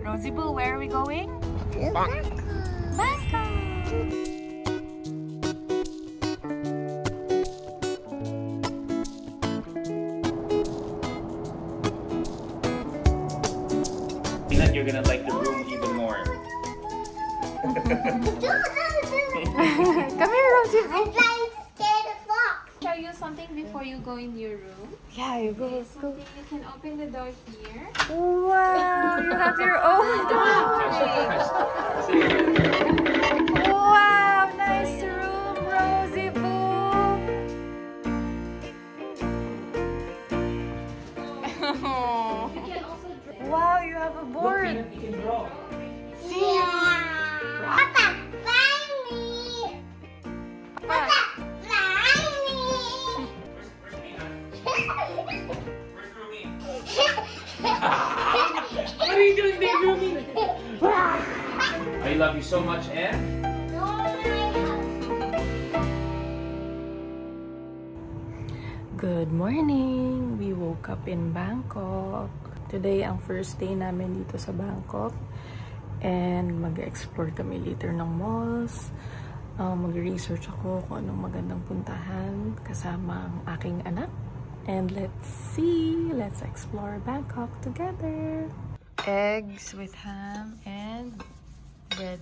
Rosie Boo, where are we going? Bangkok. Bangkok! You're gonna like the room even more. Come here, Rosie Boo. I'm trying to scare the fox. Show you something before you go in your room. Yeah, you go. Okay, something you can open the door here. Wow, you have your own door. Wow, nice room, Rosie Boo. Wow, you have a board. You can draw. Papa, find me. Papa, find me. What are you doing there, Rumi? I love you so much, eh? Good morning! We woke up in Bangkok. Today ang first day namin dito sa Bangkok. And mag-explore kami later ng malls. Mag-research ako kung anong magandang puntahan kasama ang aking anak. And let's see! Let's explore Bangkok together! Eggs with ham and bread.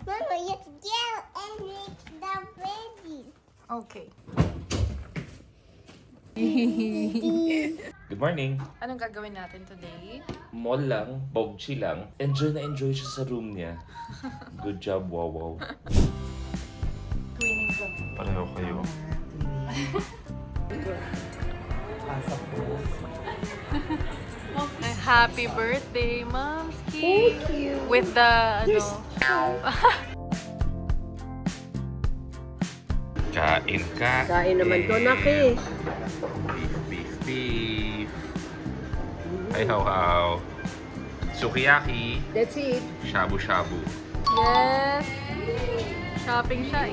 Mama, you have to get and make the veggies. Okay. Good morning. Anong gagawin natin today? Mall lang, bogchi lang. Enjoy na enjoy siya sa room niya. Good job, wow wow. Twinning kami. Pareho kayo. Happy birthday, Momski! Thank you! With the, Kain ka. Kain naman to, Naki. Beef. Ay, how. Sukiyaki. That's it. Shabu-shabu. Yes! Shopping siya,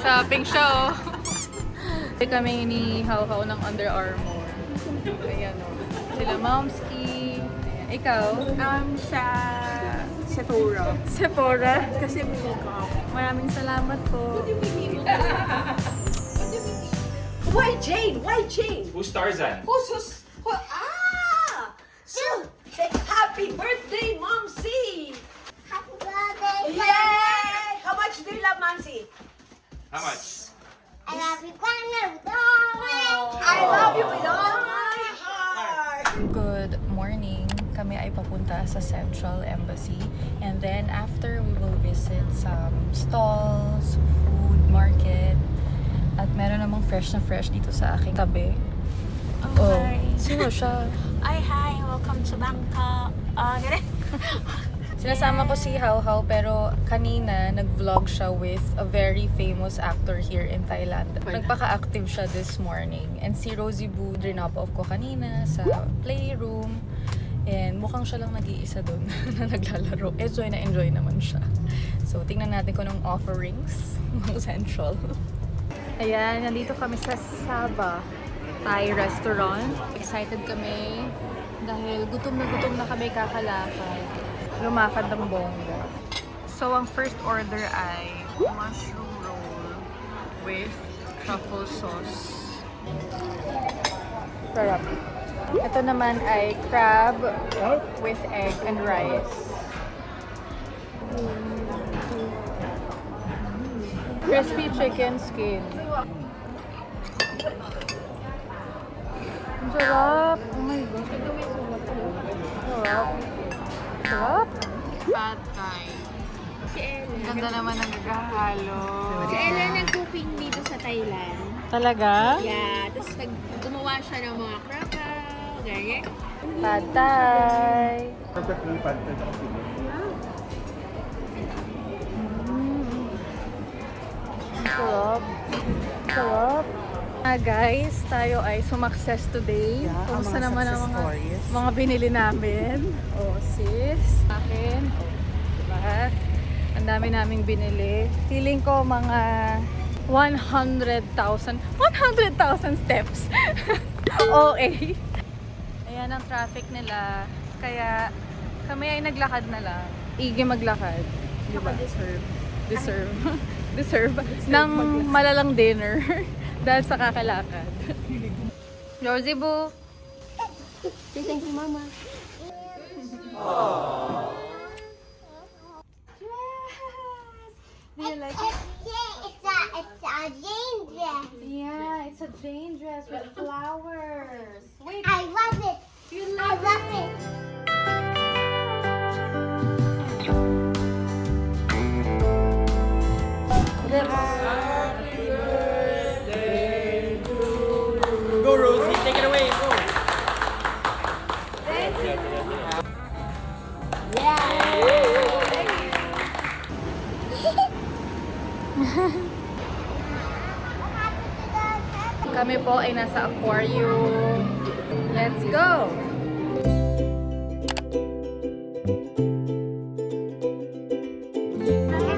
Shopping siya, oh! Kami inihaw-haw ng Under Armour. Ayan, oh. Sila Momski. Ayan. Ikaw? Sa Sephora. Sephora. Kasi bumili ko ako. Maraming salamat po. Why Jane? Why Jane? Who's Tarzan? So, say happy birthday, Momsy! Happy birthday. Yay! How much do you love Momsy? How much? I love you, Grandma, with all my I love you with all my heart! Good morning. Kami ay papunta sa Central Embassy. And then after, we will visit some stalls, food market. At meron namang fresh na fresh dito sa aking tabi. Oh, Hi. Sino siya? Hi, welcome to Bangkok. Sinasama ko si How How, pero kanina nag-vlog siya with a very famous actor here in Thailand. Nagpaka-active siya this morning. And si Rosie Boo, drop off ko kanina sa playroom. And mukhang siya lang nag-iisa doon na naglalaro. Enjoy naman siya. So, tingnan natin kung anong offerings ng Central. Ayan, nandito kami sa Saba Thai Restaurant. Excited kami dahil gutom na kami kakalakad. Lumakad ng bongga. So, ang first order ay mushroom roll with truffle sauce. Sarap. Ito naman ay crab with egg and rice. Crispy chicken skin. Ang sarap! Oh my God! Sarap! Pad Thai. Si Ella. Ganda naman ang gagahalo. Si Ella nag-cooking dito sa Thailand. Talaga? Yeah, tapos gumawa siya ng mga krakaw, ganyan. Pad Thai. Sarap. Guys, tayo ay sumakses today. Kumusta naman ang mga binili namin? Oh, sis. Akin. Oh, diba? Ang dami naming binili. Feeling ko mga 100,000 steps. OA. Ayan ang traffic nila. Kaya kami ay naglakad na lang. Igi maglakad. Diba? Deserve ng malalang dinner dahil sa kakalakad. Rosie Boo! Say thank you, Mama. Do you like it? It's a Jane dress. Yeah, it's a Jane dress with flowers. Wait, I love it. you I love love it? it. Go, Rosie. Take it away. Go. Kami po ay nasa aquarium. Let's go!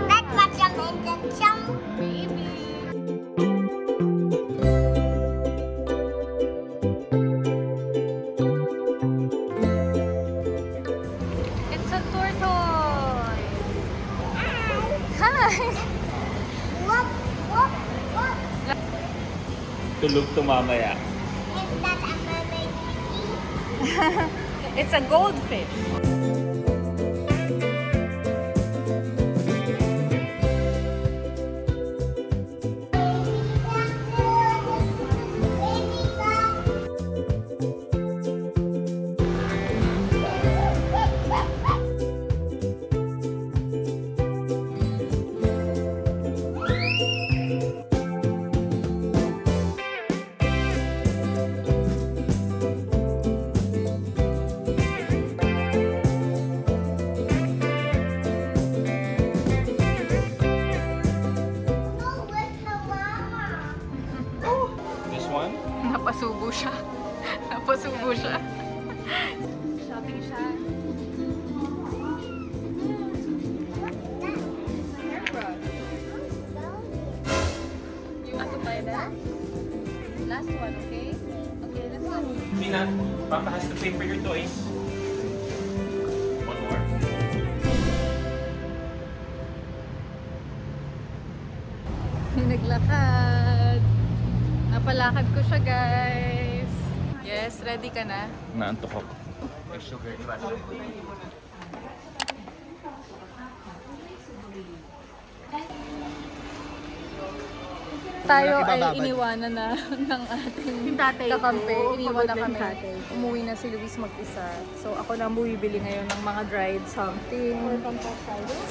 That's what I'm in the jump. It's a tortoise! Hi! Whoop, whoop, whoop. Tulog to mamaya. Is that a mermaid? It's a goldfish. This one? Napasubo siya. Napasubo siya. Shopping siya. You want to buy that? Last one, okay? Okay, let's go. Mina, Papa has to pay for your toys. One more. Naglakad. Napalakad ko siya, guys. Yes, ready ka na? Naantok ako. May sugar crush. Tayo ay iniwanan na ng ating kakampi. Iniwan na kami. Umuwi na si Luis mag-isa. So ako na bumibili ngayon ng mga dried something.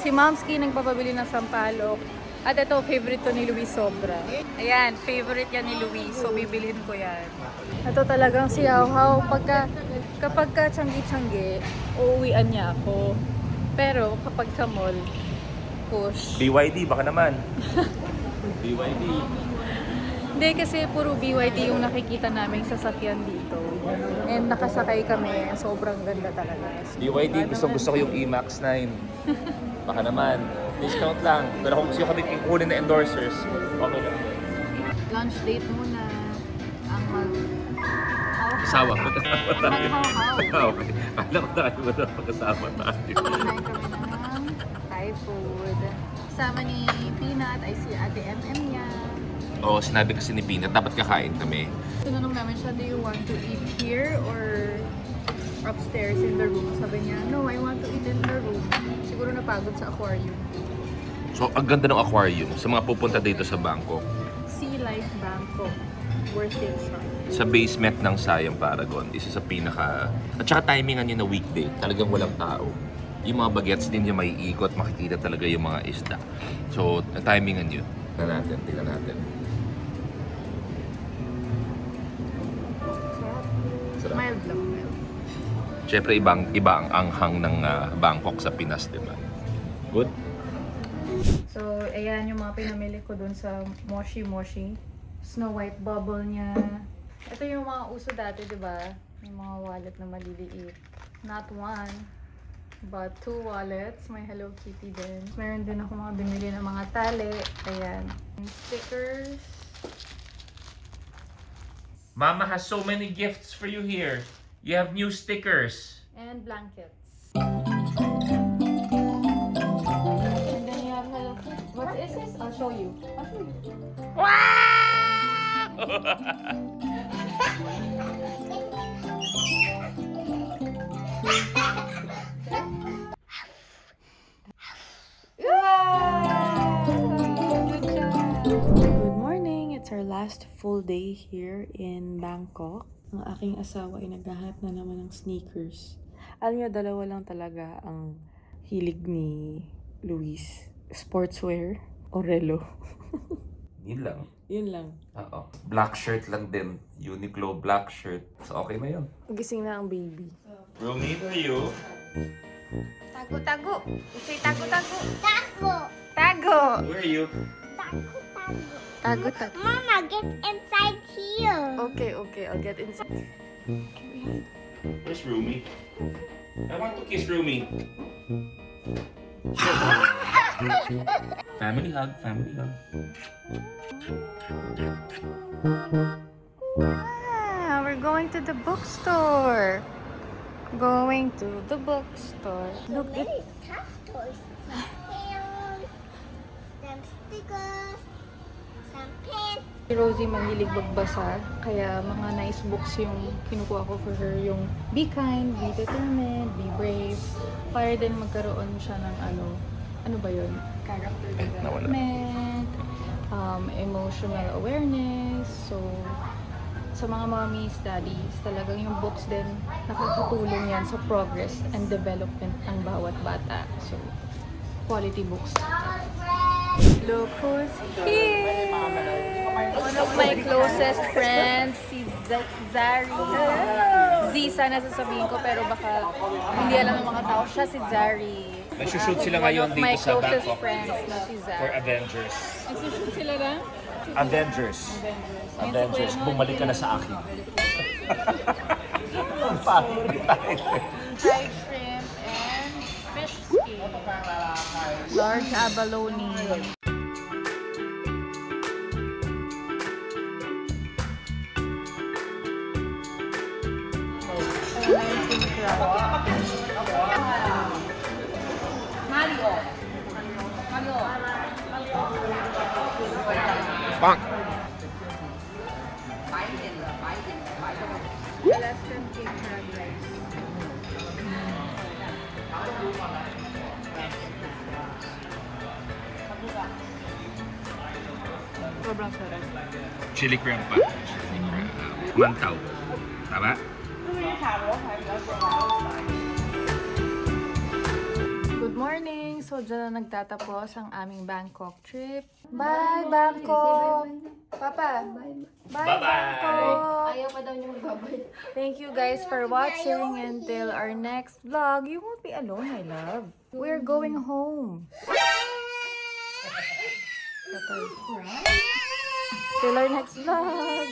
Si Momski nagpapabili ng sampalok. At ito, favorite to ni Luis sobra. Ayan, favorite yan ni Luis. So bibilhin ko yan. Ito talagang si Hao-Hao. Kapag ka tiyanggi-tiyanggi, uuwian niya ako. Pero kapag sa mall, push. BYD, baka naman. BYD. Hindi kasi puro BYD yung nakikita naming sasakyan dito. And nakasakay kami. Sobrang ganda talaga. BYD, gusto ko yung E-Max 9. Baka naman. Discount lang. Pero kung gusto kami kukunin na endorsers, okay lang. Lunch date muna. Ang Kasama ko na tayo. Mag-Hao-Hao. Okay. Alam ko tayo ba na magkasama tayo. Kumain kami ng Thai food. Kasama ni Peanut ay si Ate MM niya. Oo, sinabi kasi ni Peanut, dapat kakain kami. Tinanong namin siya, do you want to eat here or upstairs in the room? Sabi niya, no, I want to eat in the room. Siguro napagod sa aquarium. So, ang ganda ng aquarium sa mga pupunta dito sa Bangkok. Sea Life Bangkok. Worth it siya. Sa basement ng Siam Paragon, isa sa pinaka... At saka timingan nyo na weekday, talagang walang tao. Yung mga bagets din yung may ikot, makikita talaga yung mga isda. So, timingan nyo. Tingnan natin. Sarap. Mild lang. Mild. Siyempre, iba ang anghang ng Bangkok sa Pinas, di ba? Good? So, ayan yung mga pinamili ko dun sa Moshi Moshi. Snow White bubble niya. Ito yung mga uso dati, di ba? Yung mga wallet na maliliit. Not one, but 2 wallets. May Hello Kitty din. Meron din ako mga binili ng mga tali. Ayan. Stickers. Mama has so many gifts for you here. You have new stickers. And blankets. And then you have Hello Kitty. What is this? I'll show you. Good morning! It's our last full day here in Bangkok. Ang aking asawa ay naghahanap na naman ng sneakers. Alam niyo, dalawa lang talaga ang hilig ni Luis. Sportswear o relo. Yun lang. Yun lang. Oo. Black shirt lang din. Uniqlo black shirt. So okay na yun. Gising na ang baby. Romy, where are you? Tago. Say tago. Taco. Tago. Where are you? Taco. Tago. Mama, get inside here. Okay. I'll get inside. Where's Romy? I want to kiss Romy. Family hug. We're going to the bookstore. Look, Many tough toys. Some pillows, some stickers, some pens. Si Rosie mahilig magbasa, kaya mga nice books yung kinukuha ko for her. Yung Be Kind, Be Determined, Be Brave. Para din magkaroon siya ng ano ba yun? Character development, emotional awareness. So, sa mga mommies, daddies, talagang yung books din nakakatulong yan sa progress and development ng bawat bata. So, quality books. Look who's here! One of my closest friends, si Zari. Z sana sasabihin ko, pero baka hindi alam ng mga tao. Siya si Zari. Nagsushoot sila ngayon dito sa One of my closest Bangkok friends na si Zari. for Avengers. Nagsushoot sila na? Avengers. Ngayon si Avengers, Kuya Noy, bumalik ka na sa akin. fried shrimp and fish skin. Large abalone. American crab. Bang! Alaskan king crab rice. Sobrang sarap. Chili crab pa. Mantaw. Tama? Good morning! So, dyan na nagtatapos ang aming Bangkok trip. Bye, Bangkok! Papa! Bye, Bangkok! Ayaw pa daw niyo magbabay. Thank you guys for watching. Until our next vlog. You won't be alone, my love. We're going home. Till our next vlog.